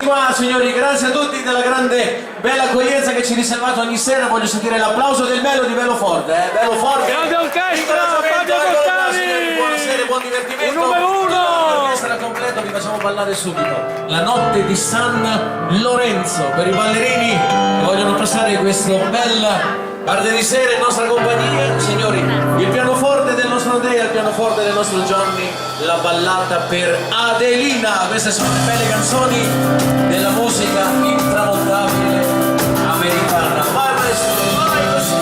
qua, signori, grazie a tutti della grande bella accoglienza che ci riservate ogni sera. Voglio sentire l'applauso del Melo di Bello Forte, Bello Forte. Grande orchestra, Fabio Cottani. Buonasera, buon divertimento. Il numero uno. L'orchestra completa, vi facciamo ballare subito. La notte di San Lorenzo per i ballerini che vogliono passare questo bel martedì sera in nostra compagnia. Signori, il pianoforte del nostro Andrea, il pianoforte del nostro Johnny, la ballata per Adelina. Queste sono le belle canzoni della musica intramontabile americana. Vai maestro, vai così.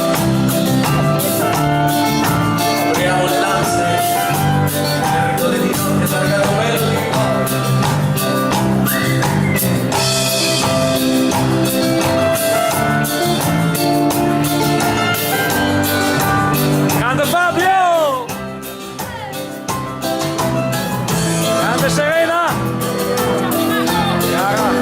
Apriamo le lanze, le di notte Targano Belli. Grande Fabio! Grande Serena! Chiara!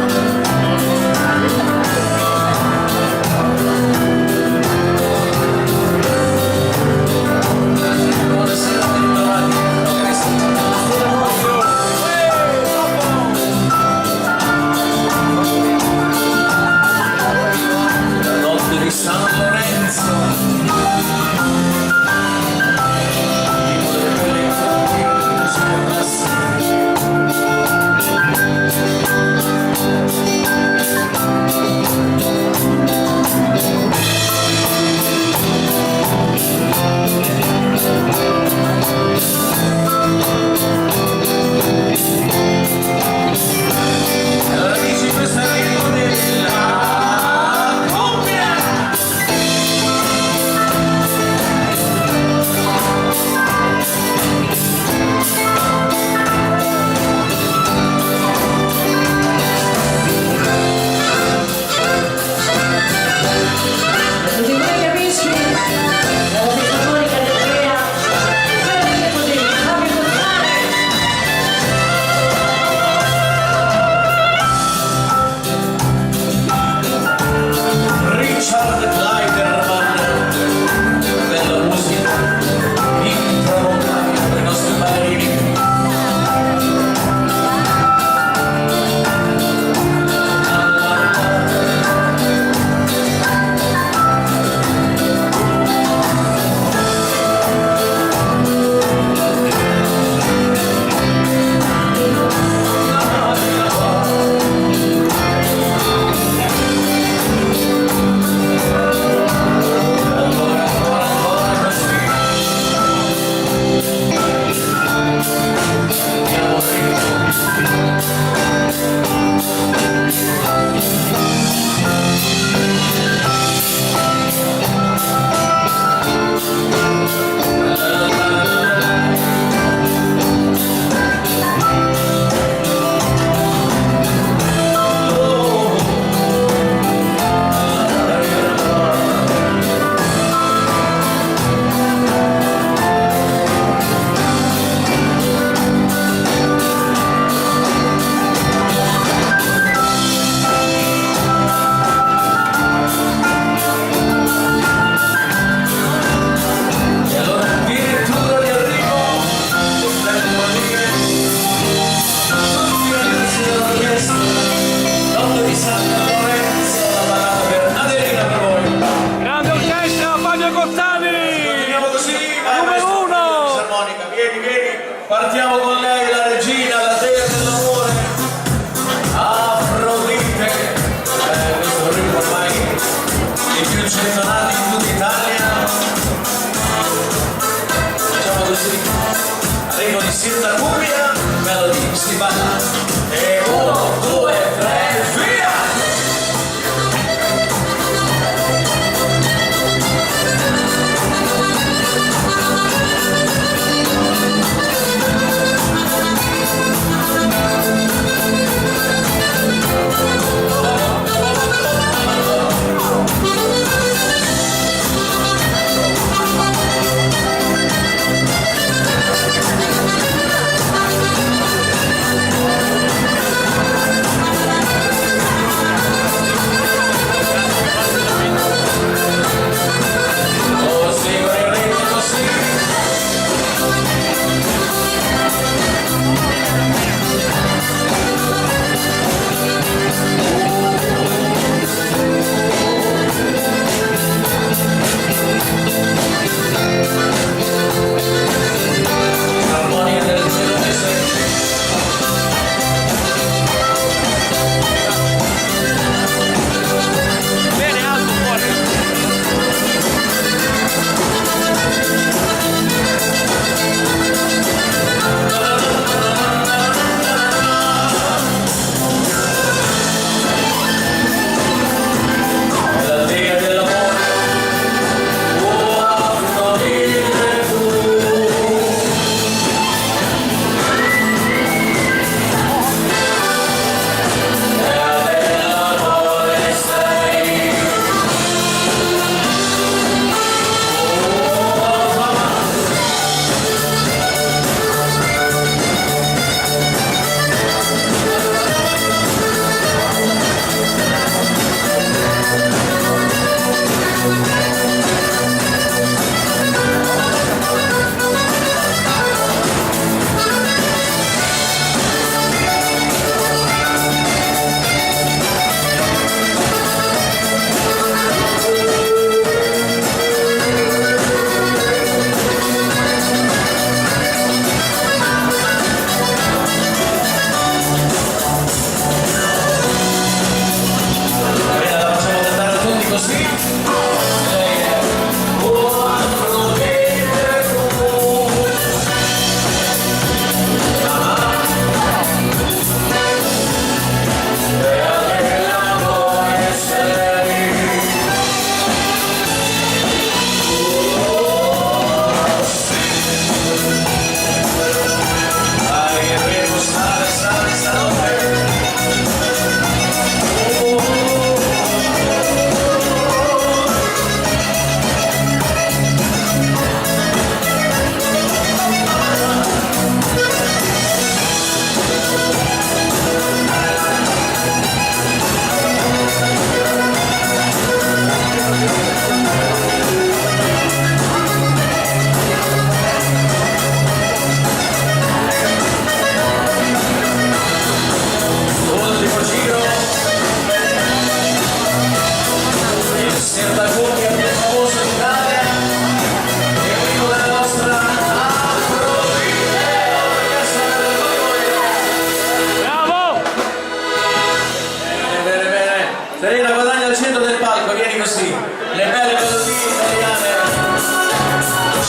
Serena, guadagna al centro del palco, vieni così. Le belle melodie italiane.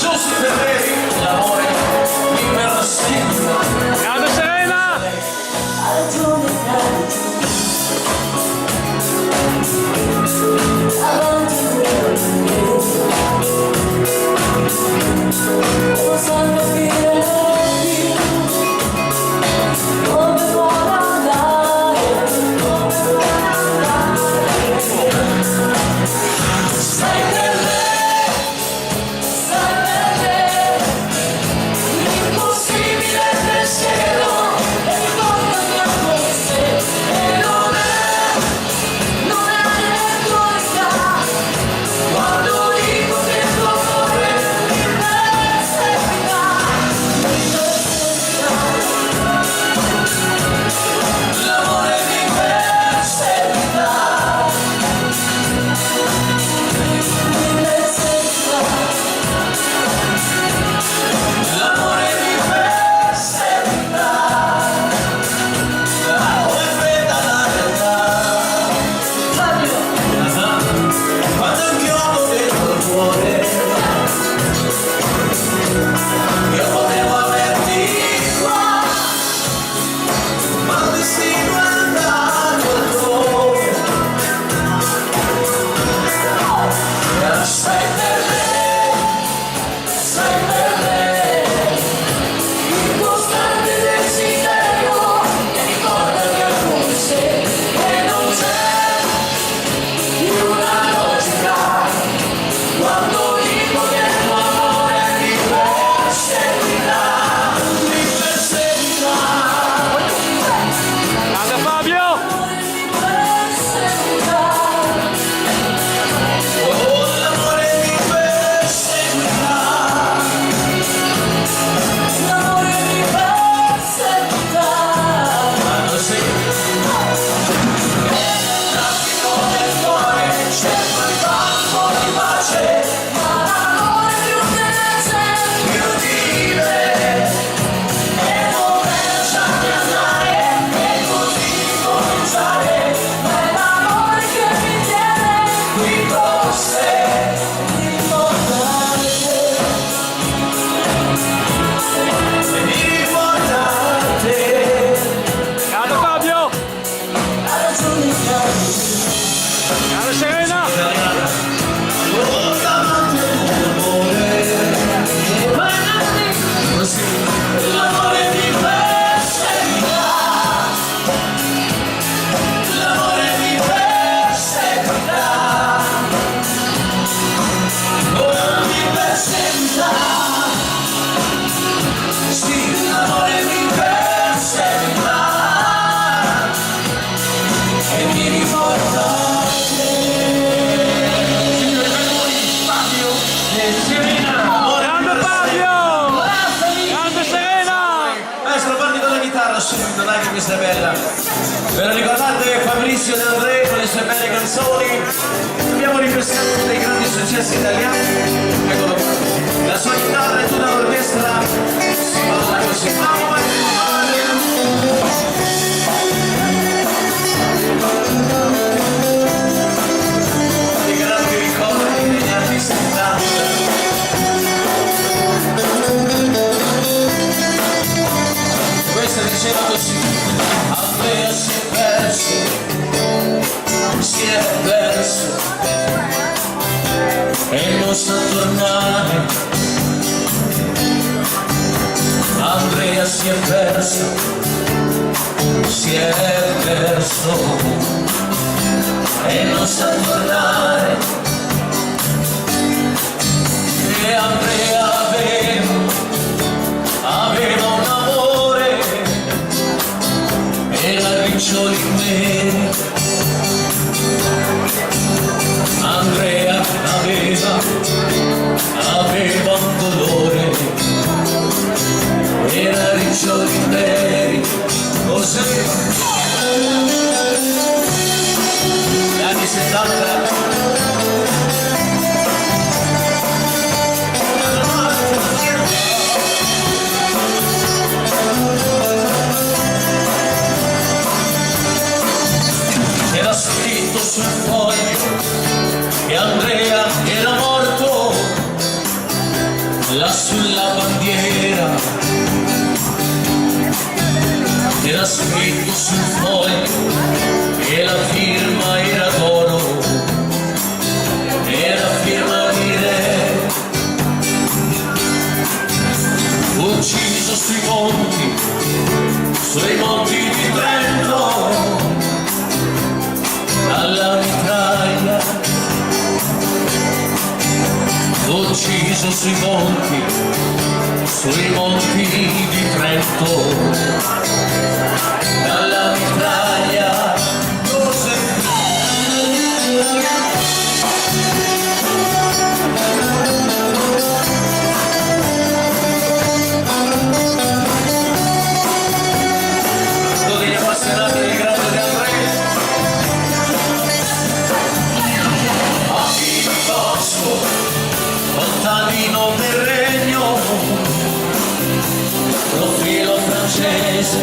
Giusti Ferreri, l'amore immersibile. Grande Serena! Subito, dai che questa è bella. Ve lo ricordate Fabrizio De André con le sue belle canzoni? Abbiamo ripresentato dei grandi successi italiani. Eccolo qua. La sua chitarra e tutta l'orchestra si balla così. I grandi ricordi degli anni 70. Questa diceva così: Andrea si è perso e non sa tornare. Andrea si è perso e non sa tornare. E Andrea aveva un amore e la riccioli neri. Andrea aveva un dolore e la riccioli neri. Così gli anni 70. Era sentito scritto sul foglio che Andrea era morto, là sulla bandiera era scritto sul foglio che la firma era d'oro, era firma di re. Ucciso sui monti di Trento, dalla mitraglia. Ucciso sui monti di Trento, dalla mitraglia. Contadino del regno, profilo francese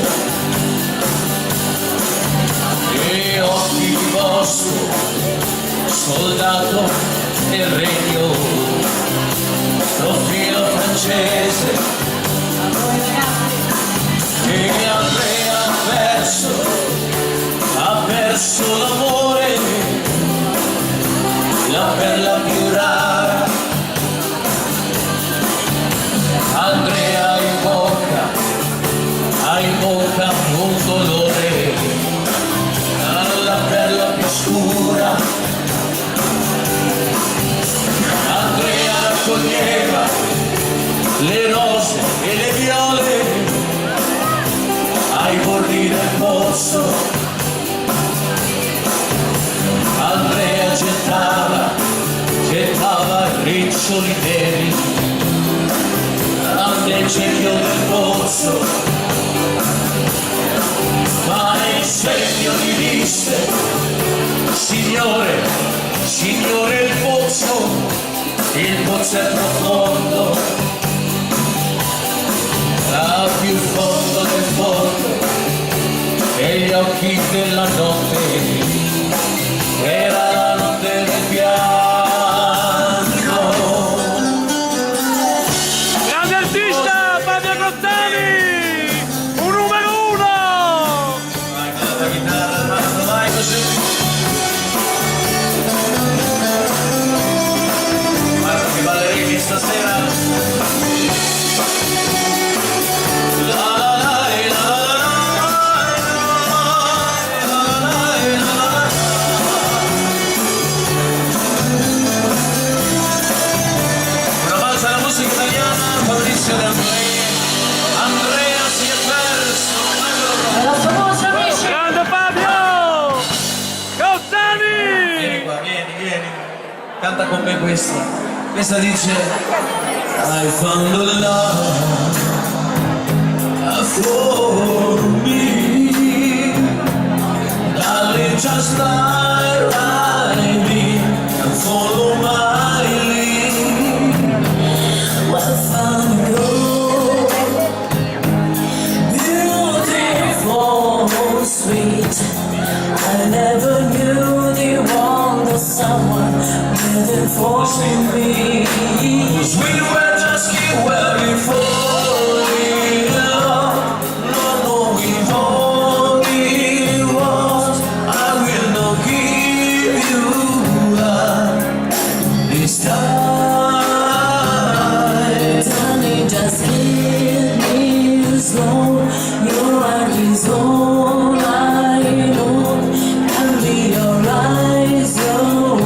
e occhi di bosco, soldato del regno, profilo francese. E Andrea ha perso l'amore, la perla più rara. Andrea ha in bocca un dolore, la perla più scura. Andrea raccoglieva le rose e le viole ai bordi del pozzo. Andrea gettava riccioli neri nel cerchio del pozzo, ma in segno gli disse: signore, il pozzo è profondo, a più fondo del fondo, e gli occhi della notte, era la notte del pianto. Guarda che ballerini stasera. Una valsa alla musica italiana, Fabrizio De Andrea si è perso. La famosa amici. Grande Fabio! Cozzani! Vieni qua, vieni. Canta con me questa. Questa dice: I found a love for me, darling, just lie right in and follow my lead. Well, found a girl, beautiful, sweet. I never knew the want of someone waiting for me. We were just waiting for you. Not knowing what it was. I will not give you up this time. Darling, just give me slow. Your heart is all I know, and be your eyes, your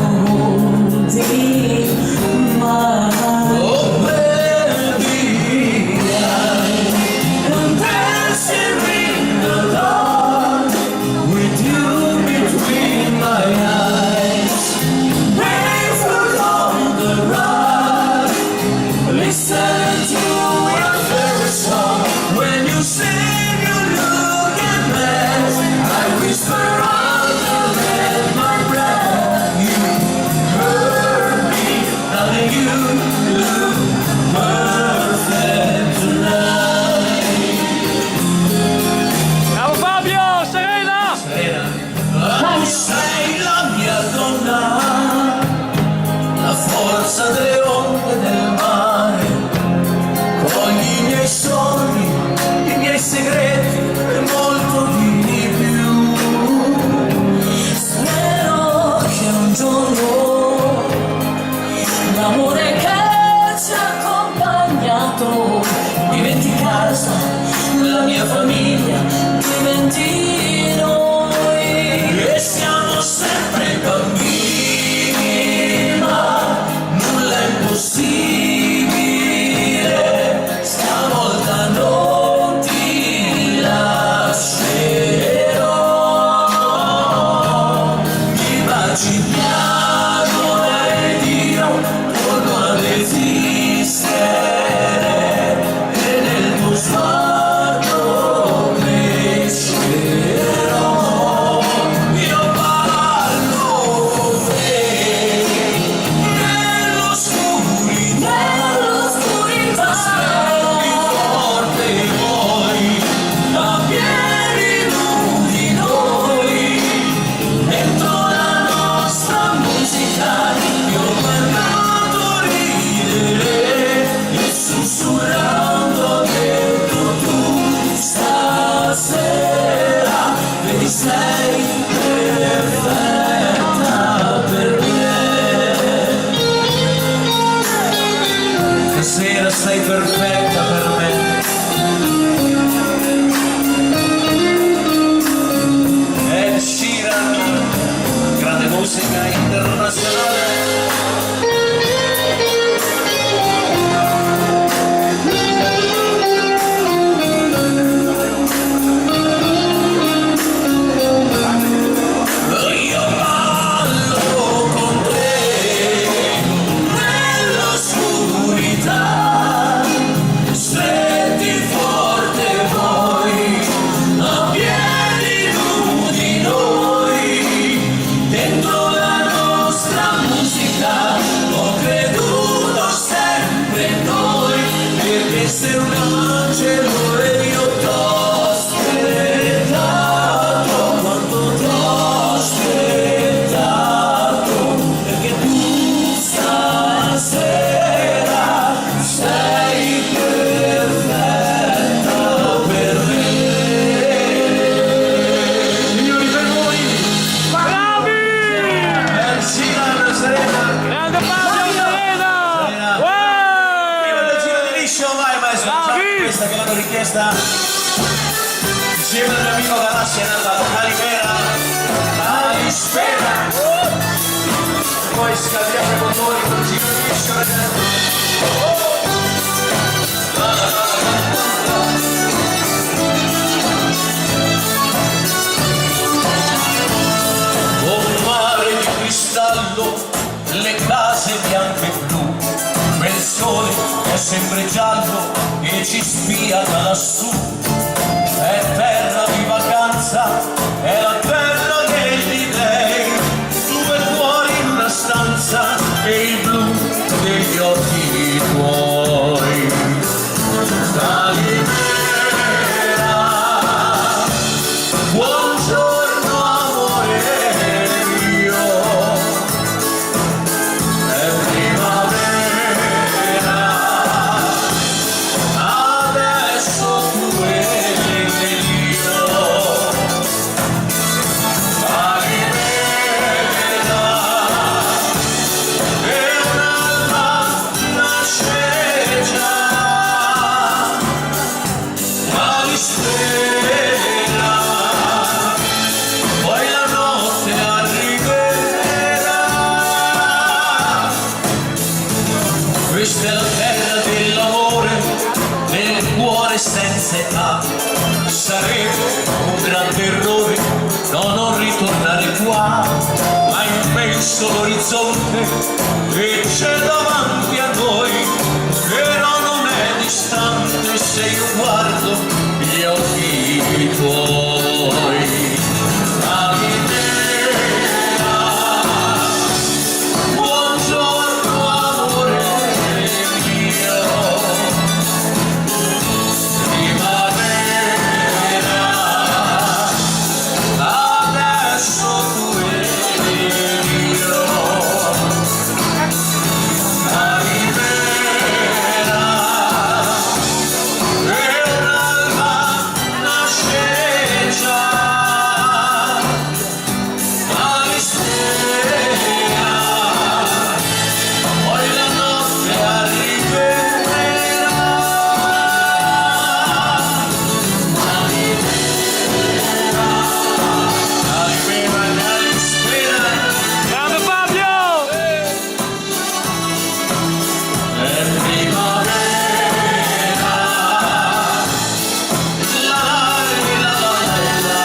holding my heart. Oh baby, musica internazionale. Io ballo con te nell'oscurità, stretti forte voi, a piedi nudi noi, dentro la nostra musica, ho creduto sempre in noi, perché sei un angelo e io t'ho aspettato, quanto t'ho aspettato, perché tu stasera sei perfetta per me. Signori, per voi, Bravi! Silvana Serena. Grande Fabio Serena! Prima del giro di liscio, vai maestro, Bravi! questa che l'hanno richiesta insieme al mio amico Galassi è nata la Calimera, Calispera. Poi scaldiamo i motori con il giro di liscio, un mare di cristallo, le case bianche e blu, quel sole è sempre giallo e ci spia da lassù, è terra di vacanza, è la terra degli dei, due cuori in una stanza e il blu degli occhi tuoi. Calimera, buongiorno amore mio, è primavera, adesso tu e io. Calimera, e un'alba nasce già. Calispera, poi la notte arriverà. Questa è la terra dell'amore, del cuore senza età. Sarebbe un grande errore no, non ritornare qua, ma immenso l'orizzonte che c'è davanti a noi, però non è distante se io guardo gli occhi tuoi. Calimera, buongiorno amore mio, primavera, adesso tu e io. Calimera, e un'alba nasce già. Calispera, poi la notte arriverà. Calimera, Calispera, Grande Fabio! è primavera. La la la la la.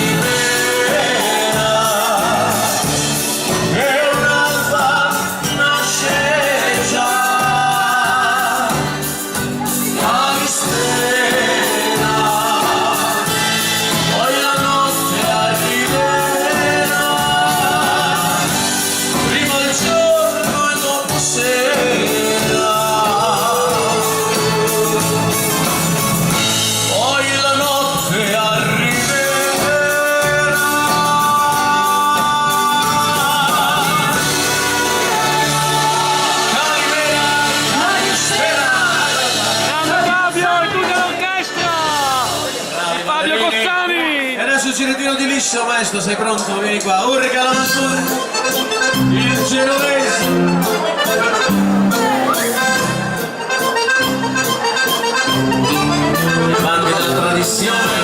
Calimera, e un'alba nasce già. Calispera, poi la notte arriverà. Prima il giorno e dopo sera, poi la notte arriverà. Calimera, Calispera. Grande Fabio e tutta l'orchestra! E Fabio Cozzani! E adesso il girettino di liscio, maestro, sei pronto? Vieni qua. Urca la Mansur, il genovese. Amanti della tradizione,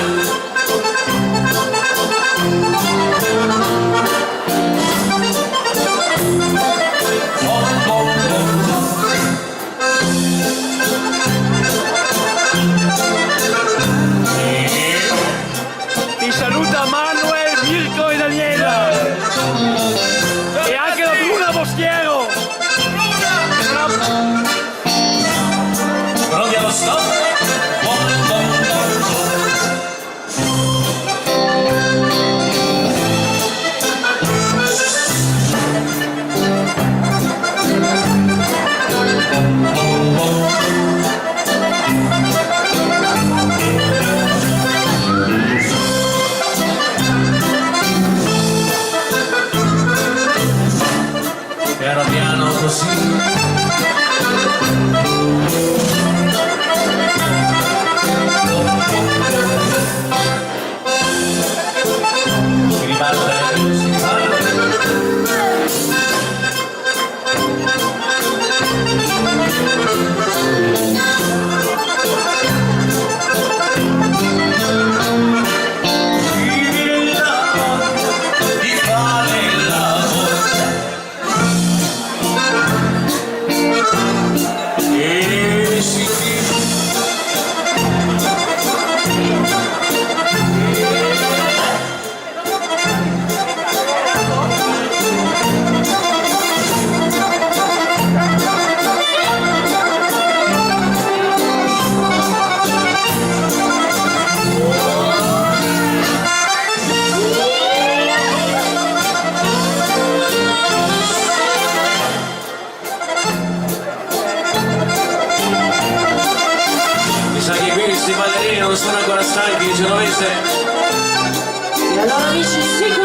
sai che è genovese? E allora amici, si